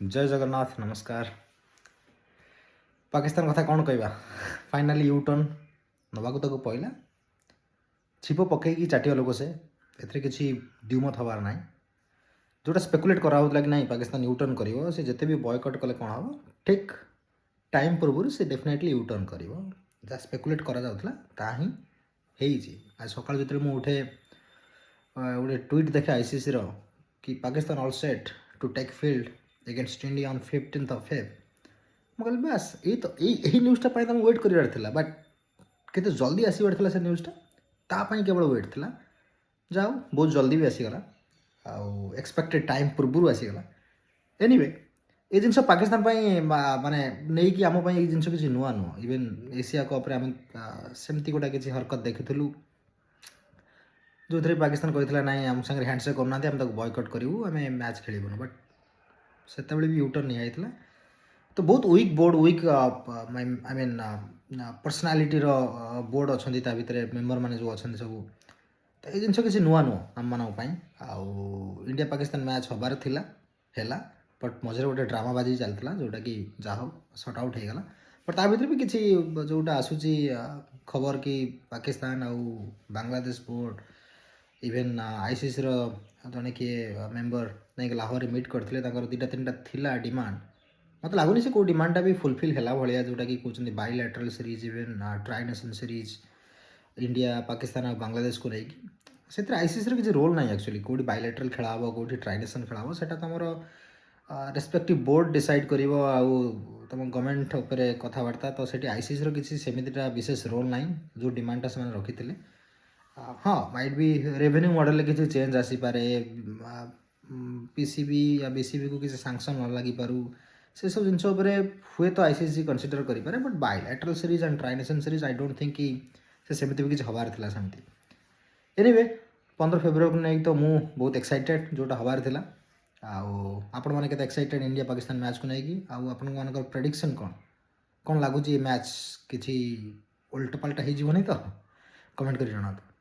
जय जगन्नाथ नमस्कार। पाकिस्तान कथा कौन कहवा फाइनाली यू टर्न नवाक ताको पहला छिप पकईकी चाटिया लोक से एथरे किसी द्विमत हबार ना जोटा स्पेकुलेट कराला कि नहीं पाकिस्तान यू टर्न कर जिते भी बॉयकट कले कौन हम ठीक टाइम पूर्व से डेफिनेटली यू टर्न कर जहाँ स्पेकुलेट करा ही आज सकाल जो मुझे उठे गोटे ट्वीट देखे आईसीसी रो कि Pakistan all set to take field against India on 15th of Feb मुझे बास यही न्यूज़टा तुम वेट कर बट केते जल्दी आसबार से न्यूज़टा तापाई केवल वेट थिला जाओ बहुत जल्दी भी आसीगला आउ एक्सपेक्टेड टाइम पूर्व आसीगला एनीवे ये जिन पाकिस्तान माने नहीं कि आम ये जिन किसी नुआ नुह इवेन एशिया कप आम सेमती गोटा किसी हरकत देखीलु जो थे पाकिस्तान कहला ना आम सागर हैंडसेक करना आम बॉयकट करूँ आम मैच खेलुन बट से भी यूटर्न नहीं आईला तो बहुत weak board weak I mean personality board अच्छा भितर मेम्बर मैंने जो अच्छा सब तो ये जिन किसी नुआ नुह आम मानी इंडिया पाकिस्तान मैच हबार थिला हैला बट मझे गोटे ड्रामाबाजी चलता जोटा कि जहाँ हो सर्ट आउट होगा बट ता भर भी किसी जोटा आसूची खबर कि पाकिस्तान आउ बांग्लादेश बोर्ड इवेन आईसीसी जड़े किए मेम्बर नहीं लाहौर मीट करते दुईटा तीन था डिमांड मत लगुनि से कौ डिमांडा भी फुलफिल है भाया जोटा कि कहते bilateral series even tri nation series India Pakistan और बांग्लादेश को लेकिन से आईसीसी किसी रोल ना एक्चुअली कौटी बाइलैटरल खेला हम कौटी ट्राई नेशन खेला हम से तुम रेस्पेक्टिव बोर्ड डिसाइड कर तुम गवर्नमेंट उपर कथबार्ता तो से आईसीसी किसी सेमतीटा विशेष रोल ना जो डिमांडा से रखी थे हाँ माइट भी रेवेन्यू मॉडल किसी चेंज आसीपे पीसीबी या बीसीबी को किसी सांक्शन न लगी पारू से सब जिन हुए तो आईसीसी कंसीडर करें but bilateral series and tri nation series I don't think कि सेमती भी किसी हबार था सेमती एनीवे 15 फेब्रुआरी को नहीं तो मु बहुत एक्साइटेड जोटा हबार था आपण मैंने केते एक्साइटेड इंडिया पाकिस्तान मैच को लेकिन आपर प्रेडिक्शन कौन लगुच मैच किसी उल्टपाल्टा हो तो कमेंट कर जनातु।